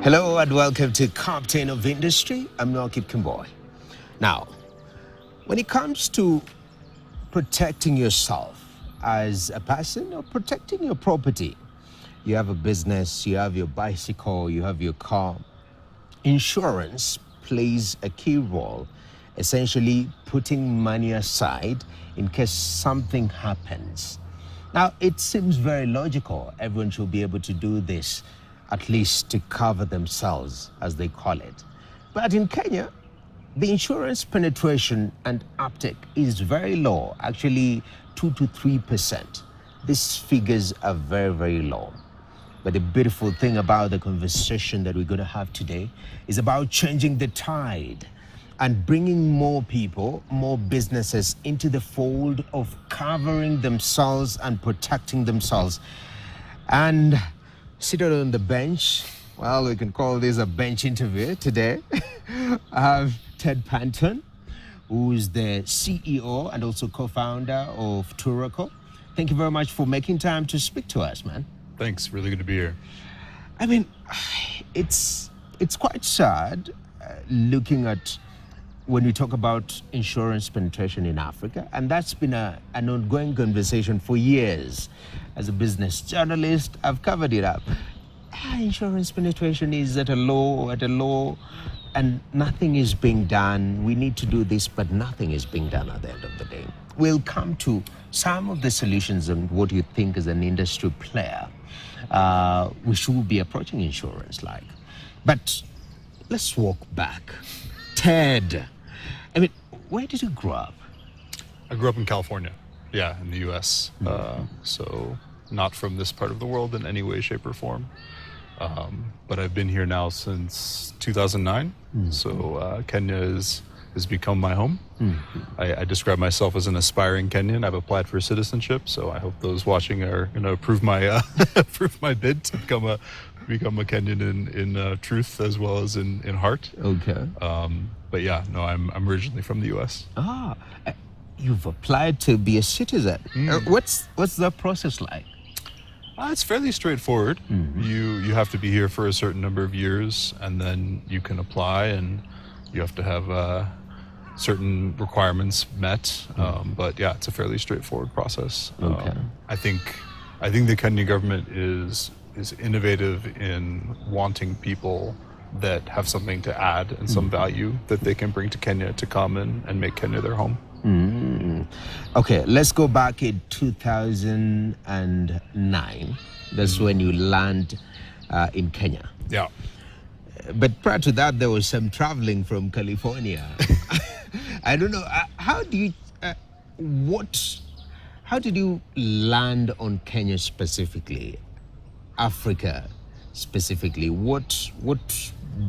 Hello and welcome to Captain of Industry. I'm Nokip Kimboy. Now, when it comes to protecting yourself as a person or protecting your property, you have a business, you have your bicycle, you have your car, insurance plays a key role, essentially putting money aside in case something happens. Now, it seems very logical. Everyone should be able to do this, at least to cover themselves, as they call it. But in Kenya, the insurance penetration and uptake is very low, actually 2 to 3%. These figures are very, very low. But the beautiful thing about the conversation that we're going to have today is about changing the tide and bringing more people, more businesses into the fold of covering themselves and protecting themselves. And seated on the bench, well, we can call this a bench interview today. I have Ted Pantone, who's the CEO and also co-founder of Turaco. Thank you very much for making time to speak to us, man. Thanks, really good to be here. I mean, it's quite sad looking at when we talk about insurance penetration in Africa, and that's been an ongoing conversation for years. As a business journalist, I've covered it up. Insurance penetration is at a low, and nothing is being done. We need to do this, but nothing is being done at the end of the day. We'll come to some of the solutions and what you think as an industry player we should be approaching insurance like. But let's walk back. Ted, I mean, where did you grow up? I grew up in California, in the US. So not from this part of the world in any way, shape, or form. But I've been here now since 2009. So Kenya has become my home. I describe myself as an aspiring Kenyan. I've applied for citizenship, so I hope those watching are going to approve my approve my bid to become a Kenyan in truth as well as in heart. Okay. But yeah, no, I'm originally from the US. You've applied to be a citizen. What's the process like? It's fairly straightforward. You have to be here for a certain number of years, and then you can apply, and you have to have certain requirements met. But yeah, it's a fairly straightforward process. Okay. I think the Kenyan government is innovative in wanting people that have something to add and some value that they can bring to Kenya to come and make Kenya their home. Okay, let's go back in 2009. That's when you land in Kenya. Yeah. But prior to that, there was some traveling from California. I don't know. How did you land on Kenya specifically, Africa specifically? What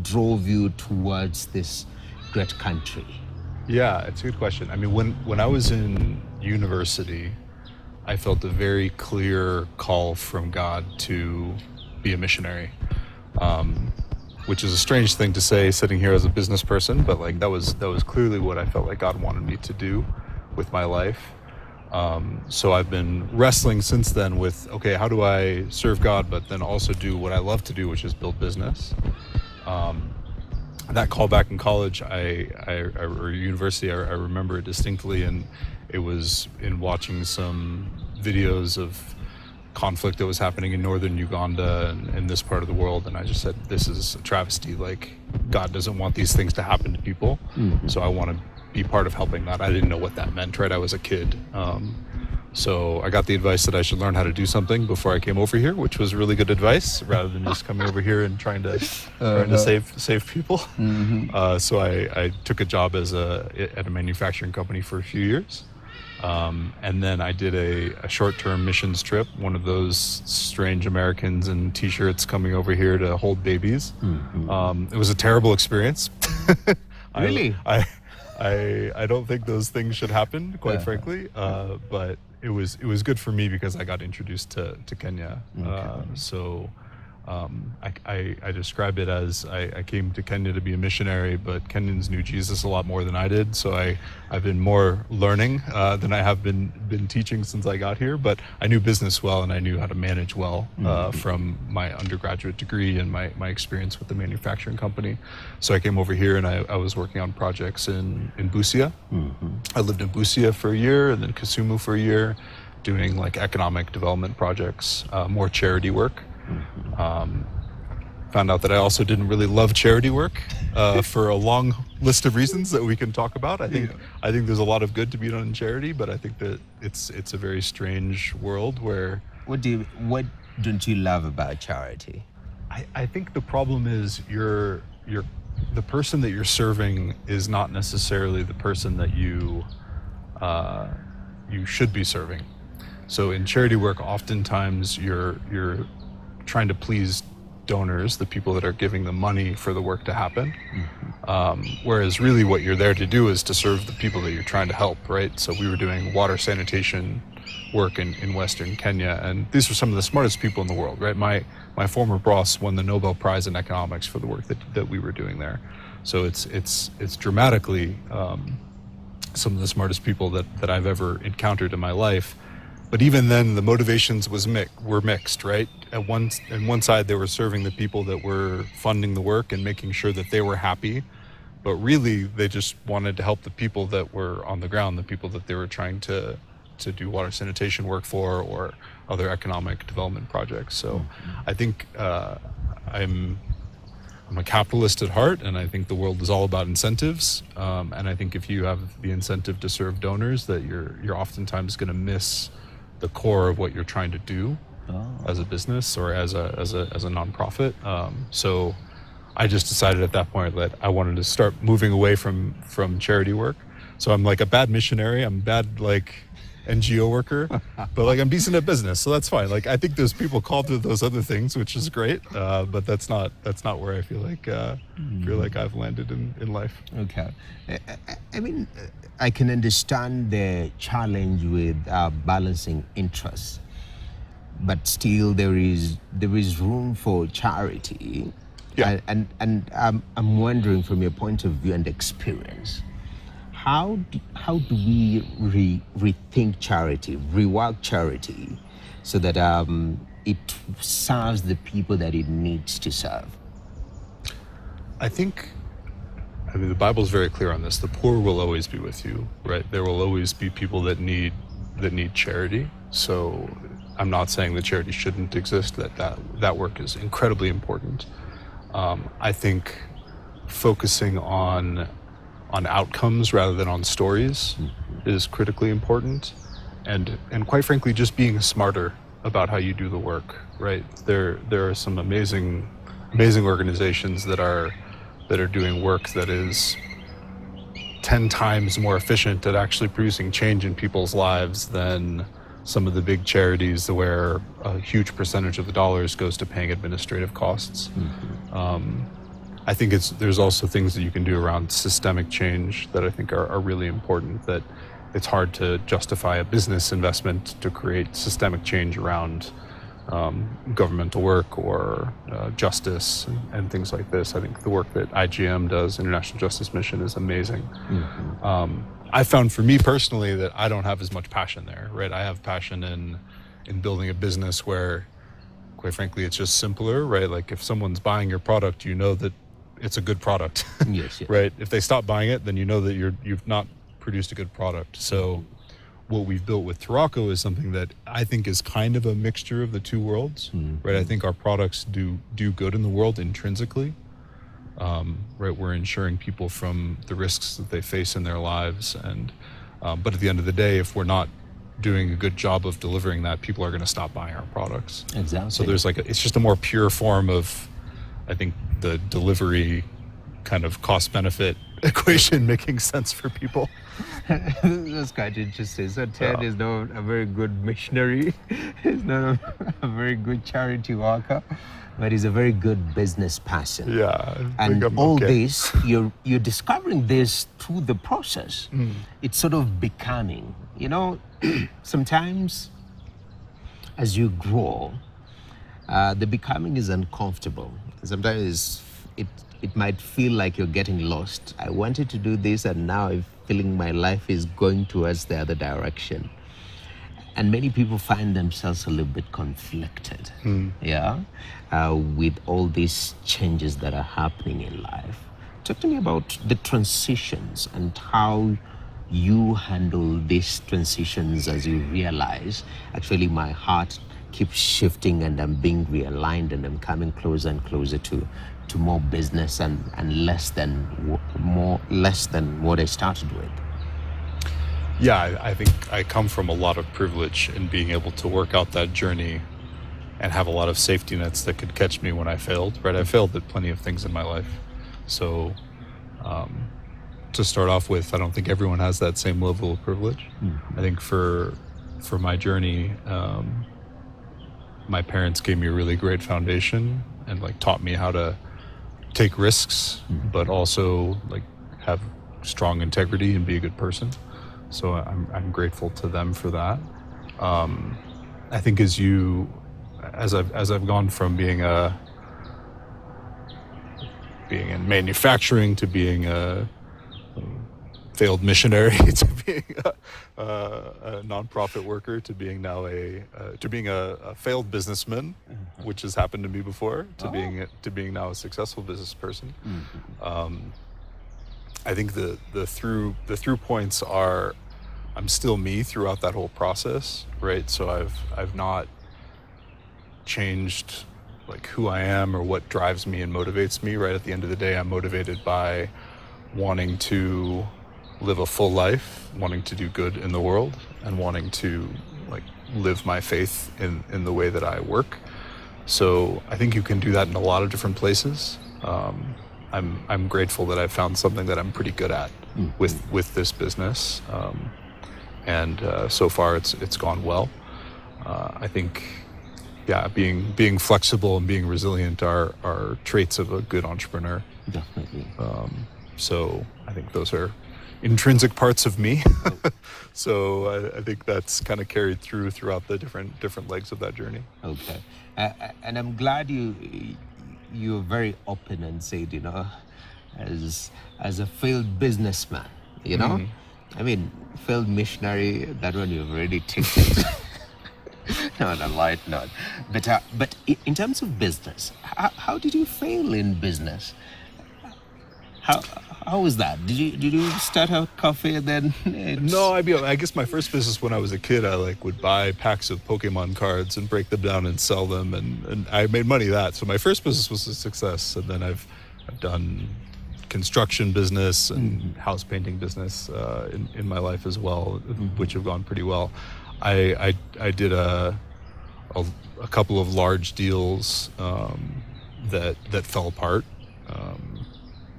drove you towards this great country? Yeah, it's a good question. I mean, when I was in university, I felt a very clear call from God to be a missionary, which is a strange thing to say sitting here as a business person, but like that was clearly what I felt like God wanted me to do with my life. So I've been wrestling since then with, okay, how do I serve God, but then also do what I love to do, which is build business. That call back in college, or university, I remember it distinctly, and it was in watching some videos of conflict that was happening in northern Uganda and in this part of the world, and I just said, this is a travesty. Like, God doesn't want these things to happen to people, so I want to be part of helping that. I didn't know what that meant, right? I was a kid. So I got the advice that I should learn how to do something before I came over here, which was really good advice, rather than just coming over here and trying to save people. So I took a job at a manufacturing company for a few years. And then I did a short-term missions trip, one of those strange Americans in t-shirts coming over here to hold babies. It was a terrible experience. Really? I don't think those things should happen, quite frankly. But it was good for me because I got introduced to Kenya. So I describe it as I came to Kenya to be a missionary, but Kenyans knew Jesus a lot more than I did. So I've been more learning than I have been teaching since I got here. But I knew business well, and I knew how to manage well from my undergraduate degree and my experience with the manufacturing company. So I came over here, and I was working on projects in Busia. I lived in Busia for a year, and then Kisumu for a year, doing like economic development projects, more charity work. Found out that I also didn't really love charity work for a long list of reasons that we can talk about. I think there's a lot of good to be done in charity, but I think that it's a very strange world where. What don't you love about charity? I think the problem is the person that you're serving is not necessarily the person that you should be serving. So in charity work, oftentimes you're trying to please donors, the people that are giving the money for the work to happen. Whereas really what you're there to do is to serve the people that you're trying to help, right? So we were doing water sanitation work in Western Kenya, and these were some of the smartest people in the world, right? My former boss won the Nobel Prize in economics for the work that we were doing there. So it's dramatically some of the smartest people that I've ever encountered in my life. But even then, the motivations were mixed, right? On one side, they were serving the people that were funding the work and making sure that they were happy. But really, they just wanted to help the people that were on the ground, the people that they were trying to do water sanitation work for or other economic development projects. So I think I'm a capitalist at heart, and I think the world is all about incentives. And I think if you have the incentive to serve donors, that you're oftentimes going to miss the core of what you're trying to do as a business or as a nonprofit. So I just decided at that point that I wanted to start moving away from charity work. So I'm like a bad missionary. I'm bad like NGO worker, but like I'm decent at business, so that's fine. Like I think there's people called to those other things, which is great. But that's not where I feel like I've landed in life. Okay, I mean, I can understand the challenge with balancing interests, but still there is room for charity. Yeah. And I'm wondering, from your point of view and experience, how do we rethink charity, rework charity, so that it serves the people that it needs to serve? I mean, the Bible's very clear on this. The poor will always be with you, right? There will always be people that need charity. So I'm not saying that charity shouldn't exist, that work is incredibly important. I think focusing on outcomes rather than on stories is critically important, and quite frankly, just being smarter about how you do the work, right? There are some amazing organizations that are doing work that is 10 times more efficient at actually producing change in people's lives than some of the big charities where a huge percentage of the dollars goes to paying administrative costs. I think there's also things that you can do around systemic change that I think are really important, that it's hard to justify a business investment to create systemic change around governmental work or justice and things like this. I think the work that IGM does, International Justice Mission, is amazing. I found for me personally that I don't have as much passion there, right? I have passion in building a business where, quite frankly, it's just simpler, right? Like if someone's buying your product, you know that it's a good product. Yes. Right? If they stop buying it, then you know that you've not produced a good product. So what we've built with Turaco is something that I think is kind of a mixture of the two worlds, right? I think our products do good in the world intrinsically, right? We're insuring people from the risks that they face in their lives, and but at the end of the day, if we're not doing a good job of delivering that, people are going to stop buying our products. Exactly. So there's it's just a more pure form of, I think, the delivery kind of cost-benefit equation making sense for people. That's quite interesting. So Ted is not a very good missionary. He's not a very good charity worker, but he's a very good business person. Yeah. And all this, you're discovering this through the process. It's sort of becoming, sometimes as you grow, The becoming is uncomfortable. Sometimes it might feel like you're getting lost. I wanted to do this, and now I'm feeling my life is going towards the other direction. And many people find themselves a little bit conflicted, with all these changes that are happening in life. Talk to me about the transitions and how you handle these transitions as you realize, actually, my heart keeps shifting and I'm being realigned and I'm coming closer and closer to more business and less than what I started with. Yeah, I think I come from a lot of privilege in being able to work out that journey and have a lot of safety nets that could catch me when I failed, right? I failed at plenty of things in my life. So to start off with, I don't think everyone has that same level of privilege. I think for my journey, my parents gave me a really great foundation and like taught me how to take risks, but also like have strong integrity and be a good person. So I'm grateful to them for that. I think as I've gone from being in manufacturing to being a failed missionary to being a nonprofit worker to being now a failed businessman, which has happened to me before, to being now a successful business person. I think the through points are I'm still me throughout that whole process, right? So I've not changed like who I am or what drives me and motivates me, right? At the end of the day, I'm motivated by wanting to live a full life, wanting to do good in the world, and wanting to like live my faith in the way that I work. So I think you can do that in a lot of different places. I'm grateful that I found something that I'm pretty good at with this business, and so far it's gone well. I think, being flexible and being resilient are traits of a good entrepreneur. Definitely. So I think those are intrinsic parts of me. So I think that's kind of carried throughout the different legs of that journey. Okay. And I'm glad you're very open and said, as a failed businessman, I mean, failed missionary, that one you've already ticked. No, on a light note. But in terms of business, how did you fail in business? How was that? Did you start a cafe and then? No, I guess my first business when I was a kid, I would buy packs of Pokemon cards and break them down and sell them, and I made money that. So my first business was a success, and then I've done construction business and house painting business in my life as well, which have gone pretty well. I did a couple of large deals that fell apart,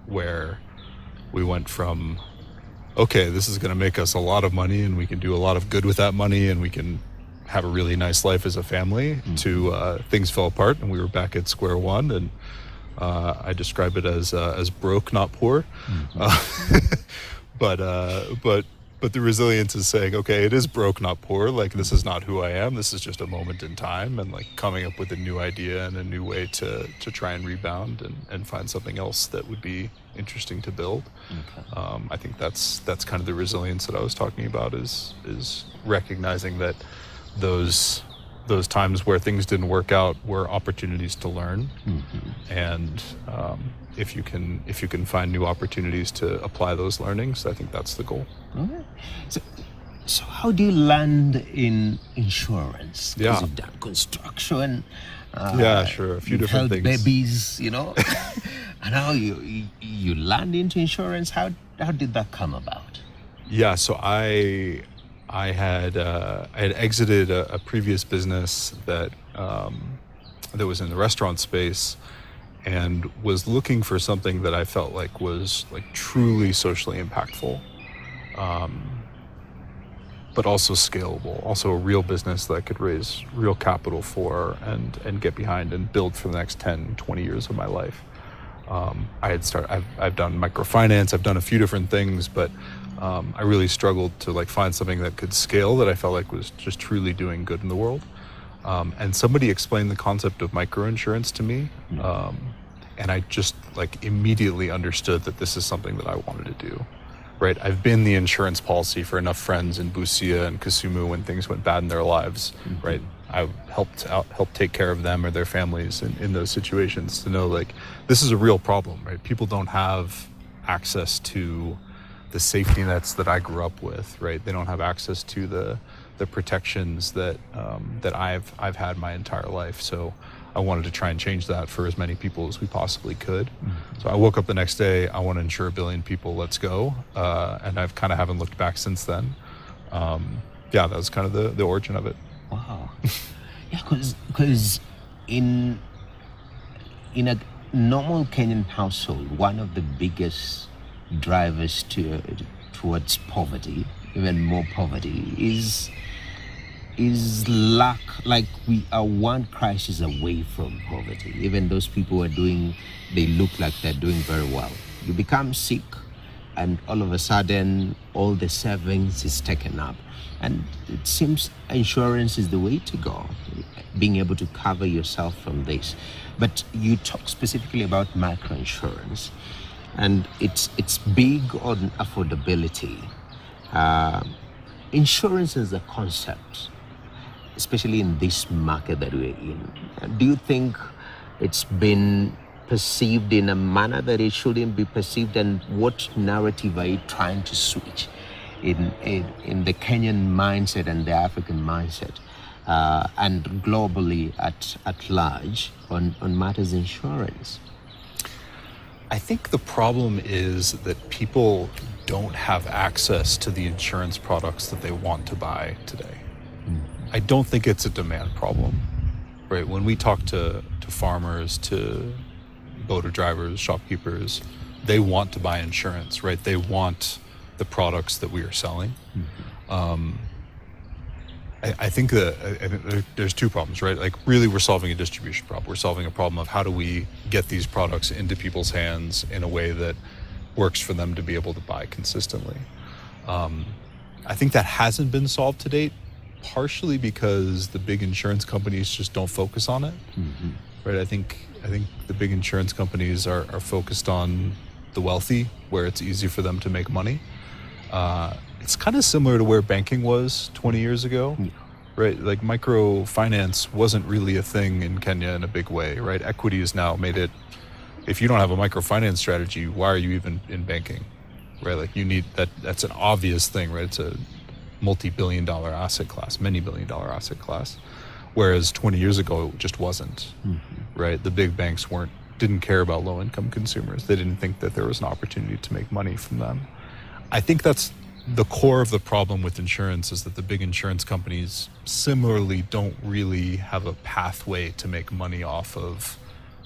where we went from, okay, this is going to make us a lot of money and we can do a lot of good with that money and we can have a really nice life as a family, to things fell apart and we were back at square one. And I describe it as broke, not poor. But the resilience is saying, okay, it is broke, not poor. Like, this is not who I am. This is just a moment in time, and like coming up with a new idea and a new way to try and rebound and find something else that would be interesting to build. Okay. I think that's kind of the resilience that I was talking about, is recognizing that those times where things didn't work out were opportunities to learn. And if you can find new opportunities to apply those learnings, I think that's the goal. Okay. So how do you land in insurance? Because you've done construction. Sure, a few different things. Babies, and now you land into insurance. How did that come about? Yeah, so I had exited a previous business that was in the restaurant space, and was looking for something that I felt like was like truly socially impactful, but also scalable, also a real business that I could raise real capital for and get behind and build for the next 10, 20 years of my life. I've done microfinance, I've done a few different things, but I really struggled to like find something that could scale, that I felt like was just truly doing good in the world. And somebody explained the concept of microinsurance to me. And I just like immediately understood that this is something that I wanted to do, right? I've been the insurance policy for enough friends in Busia and Kisumu when things went bad in their lives, right? I've helped take care of them or their families in those situations to know like, this is a real problem, right? People don't have access to the safety nets that I grew up with, right? They don't have access to the protections that I've had my entire life. So I wanted to try and change that for as many people as we possibly could. So I woke up the next day, I want to insure 1 billion people, let's go. And I've kind of haven't looked back since then. That was kind of the origin of it. Wow. Yeah, because in a normal Kenyan household, one of the biggest drivers towards poverty, even more poverty, is lack. Like, we are one crisis away from poverty. Even those people they look like they're doing very well. You become sick and all of a sudden all the savings is taken up. And it seems insurance is the way to go, being able to cover yourself from this. But you talk specifically about microinsurance, and it's big on affordability. Insurance as a concept, especially in this market that we're in, do you think it's been perceived in a manner that it shouldn't be perceived, and what narrative are you trying to switch in the Kenyan mindset and the African mindset, and globally at large on matters insurance? I think the problem is that people don't have access to the insurance products that they want to buy today. I don't think it's a demand problem, right? When we talk to farmers, to boater drivers, shopkeepers, they want to buy insurance, right? They want the products that we are selling. I think there's two problems, right? Like, really, we're solving a distribution problem. We're solving a problem of how do we get these products into people's hands in a way that works for them to be able to buy consistently. I think that hasn't been solved to date, partially because the big insurance companies just don't focus on it, right? I think the big insurance companies are focused on the wealthy, where it's easy for them to make money. It's kind of similar to where banking was 20 years ago, right? Like, microfinance wasn't really a thing in Kenya in a big way, right? Equity has now made it, if you don't have a microfinance strategy, why are you even in banking, right? Like, you need that's an obvious thing, right? It's a multi-billion-dollar asset class, many billion-dollar asset class, whereas 20 years ago it just wasn't, right? The big banks didn't care about low-income consumers. They didn't think that there was an opportunity to make money from them. I think that's the core of the problem with insurance, is that the big insurance companies similarly don't really have a pathway to make money off of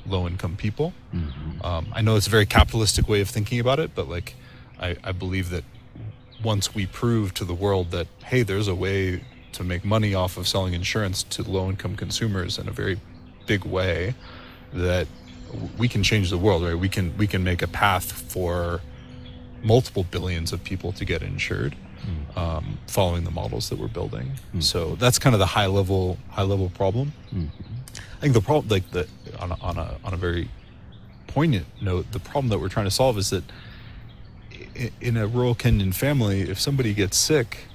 low-income people. I know it's a very capitalistic way of thinking about it, but like, I believe that once we prove to the world that, hey, there's a way to make money off of selling insurance to low-income consumers in a very big way, that we can change the world, right? We can make a path for multiple billions of people to get insured, following the models that we're building. So that's kind of the high level problem. I think the problem, like, on a very poignant note, the problem that we're trying to solve is that in a rural Kenyan family, if somebody gets sick,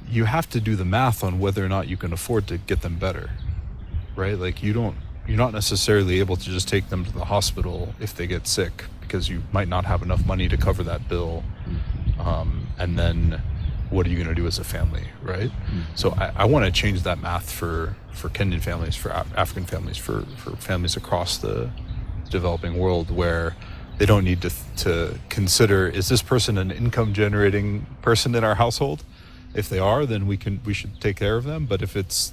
you have to do the math on whether or not you can afford to get them better, right? Like, you're not necessarily able to just take them to the hospital if they get sick, because you might not have enough money to cover that bill. And then what are you going to do as a family, right? So I want to change that math for Kenyan families, for African families, for families across the developing world, where they don't need to consider, is this person an income generating person in our household? If they are, then we should take care of them. But if it's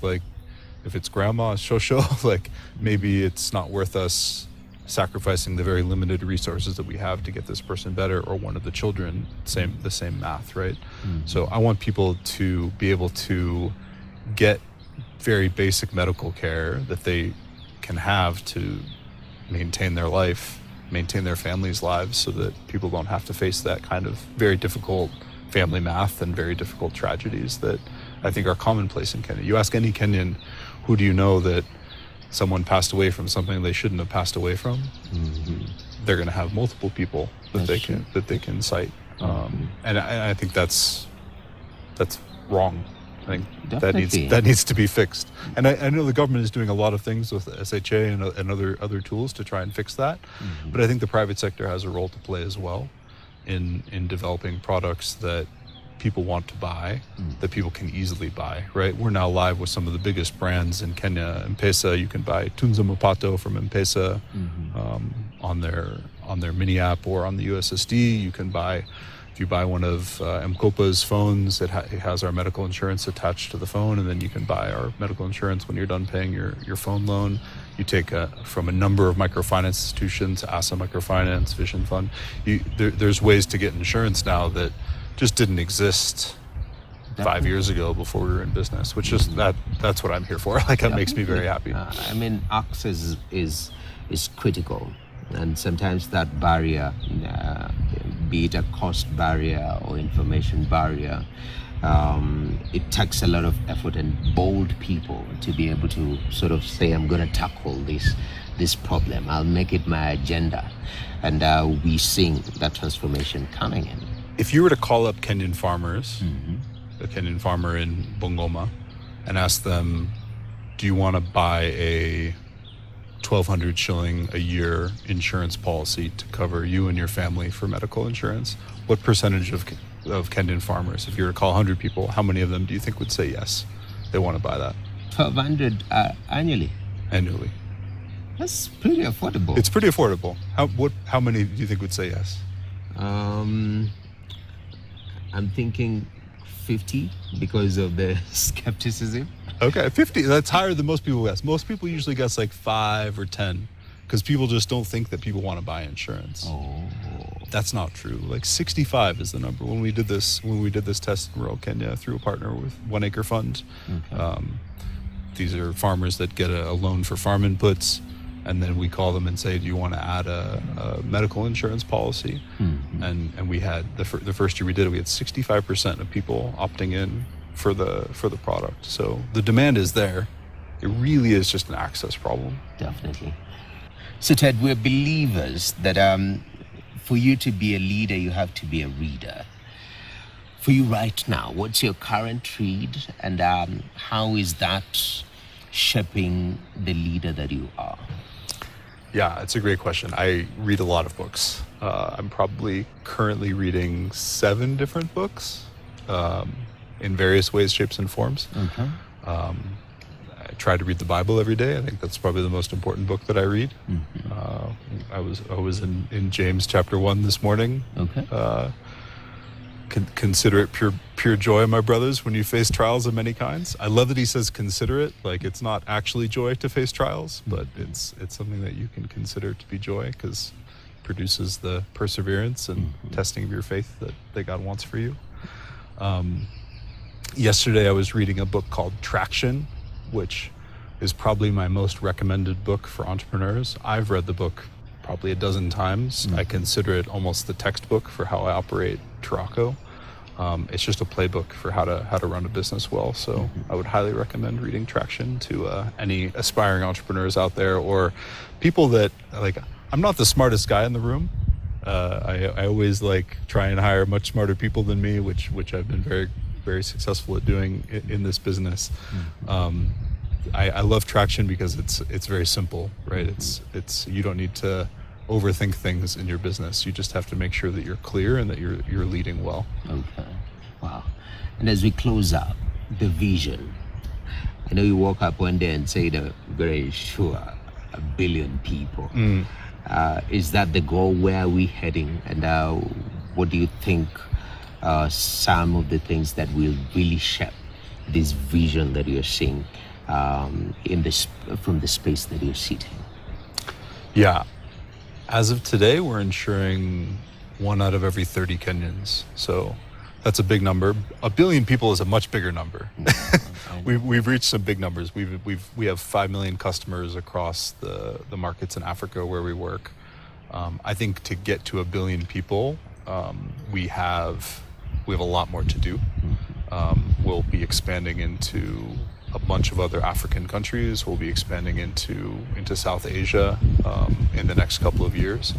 grandma, shosho, like, maybe it's not worth us sacrificing the very limited resources that we have to get this person better, or one of the children, the same math, right? So I want people to be able to get very basic medical care that they can have to maintain their life, maintain their families' lives, so that people don't have to face that kind of very difficult family math and very difficult tragedies that I think are commonplace in Kenya. You ask any Kenyan, who do you know that someone passed away from something they shouldn't have passed away from? They're going to have multiple people that they can cite, and I think that's wrong. I think that needs to be fixed. And I know the government is doing a lot of things with SHA and other tools to try and fix that. But I think the private sector has a role to play as well in developing products that people want to buy, that people can easily buy, right? We're now live with some of the biggest brands in Kenya. M-Pesa, you can buy Tunza Mapato from M-Pesa on their mini app or on the USSD. You can buy, if you buy one of M-Kopa's phones, it has our medical insurance attached to the phone, and then you can buy our medical insurance when you're done paying your phone loan. You take from a number of microfinance institutions, ASA Microfinance, Vision Fund. There's ways to get insurance now that just didn't exist 5 years ago before we were in business, which is that's what I'm here for. Like, that makes me very happy. I mean, access is critical, and sometimes that barrier, be it a cost barrier or information barrier, it takes a lot of effort and bold people to be able to sort of say, I'm going to tackle this problem. I'll make it my agenda, and we're seeing that transformation coming in. If you were to call up Kenyan farmers, a Kenyan farmer in Bungoma, and ask them, do you want to buy a 1,200 shilling a year insurance policy to cover you and your family for medical insurance? What percentage of Kenyan farmers, if you were to call 100 people, how many of them do you think would say yes, they want to buy that? 1,200 annually. Annually. That's pretty affordable. It's pretty affordable. How many do you think would say yes? I'm thinking 50 because of the skepticism. Okay, 50. That's higher than most people guess. Most people usually guess like 5 or 10 because people just don't think that people want to buy insurance. Oh. That's not true. Like 65 is the number. When we did this test in rural Kenya through a partner with 1 Acre Fund, these are farmers that get a loan for farm inputs, and then we call them and say, do you want to add a medical insurance policy? And we had the first year we did it, we had 65% of people opting in for the product. So the demand is there. It really is just an access problem. Definitely. So Ted, we're believers that for you to be a leader, you have to be a reader. For you right now, what's your current read, and how is that shaping the leader that you are? Yeah, it's a great question. I read a lot of books. I'm probably currently reading 7 different books in various ways, shapes, and forms. Okay. I try to read the Bible every day. I think that's probably the most important book that I read. I was in James chapter 1 this morning. Okay. Consider it pure joy, my brothers, when you face trials of many kinds. I love that he says consider it. Like, it's not actually joy to face trials, but it's something that you can consider to be joy, because it produces the perseverance and testing of your faith that God wants for you. Yesterday I was reading a book called Traction, which is probably my most recommended book for entrepreneurs. I've read the book probably a dozen times. I consider it almost the textbook for how I operate Turaco. It's just a playbook for how to run a business well. So I would highly recommend reading Traction to any aspiring entrepreneurs out there, or people that, like, I'm not the smartest guy in the room. I always try and hire much smarter people than me, which I've been very, very successful at doing in this business. I love Traction because it's very simple, right? It's you don't need to overthink things in your business. You just have to make sure that you're clear and that you're leading well. Okay. Wow. And as we close out, the vision. I know you woke up one day and said, very sure, 1 billion people. Is that the goal? Where are we heading? And what do you think some of the things that will really shape this vision that you're seeing from the space that you're sitting? Yeah. As of today, we're insuring 1 out of every 30 Kenyans. So that's a big number. 1 billion people is a much bigger number. We've reached some big numbers. We have 5 million customers across the markets in Africa where we work. I think to get to 1 billion people, we have a lot more to do. We'll be expanding into a bunch of other African countries. We'll be expanding into South Asia in the next couple of years.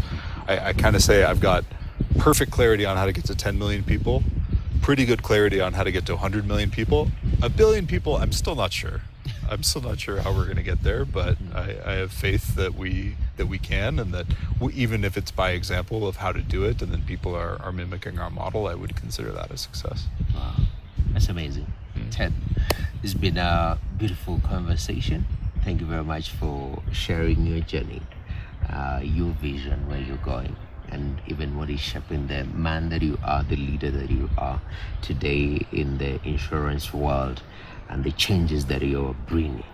I kind of say I've got perfect clarity on how to get to 10 million people, pretty good clarity on how to get to 100 million people. 1 billion people, I'm still not sure. I'm still not sure how we're going to get there, but I have faith that we can, and that even if it's by example of how to do it, and then people are mimicking our model, I would consider that a success. Wow, that's amazing. Ted, it's been a beautiful conversation. Thank you very much for sharing your journey, your vision, where you're going, and even what is shaping the man that you are, the leader that you are today in the insurance world, and the changes that you're bringing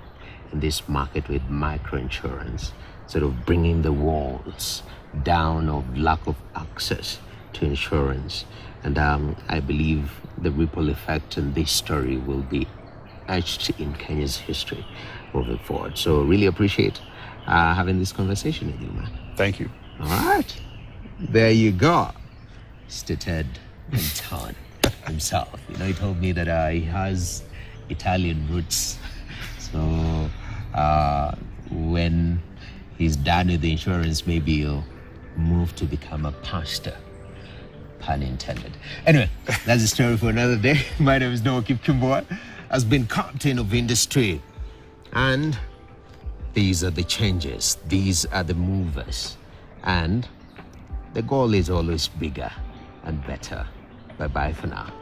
in this market with microinsurance, sort of bringing the walls down of lack of access to insurance. And I believe the ripple effect in this story will be etched in Kenya's history moving forward. So really appreciate having this conversation with you, man. Thank you. All right. There you go. Mr. Ted Pantone himself. You know, he told me that he has Italian roots. So when he's done with the insurance, maybe he'll move to become a pastor. Pun intended. Anyway, that's a story for another day. My name is Noah Kipkimboy. Has been captain of industry. And these are the changes. These are the movers. And the goal is always bigger and better. Bye-bye for now.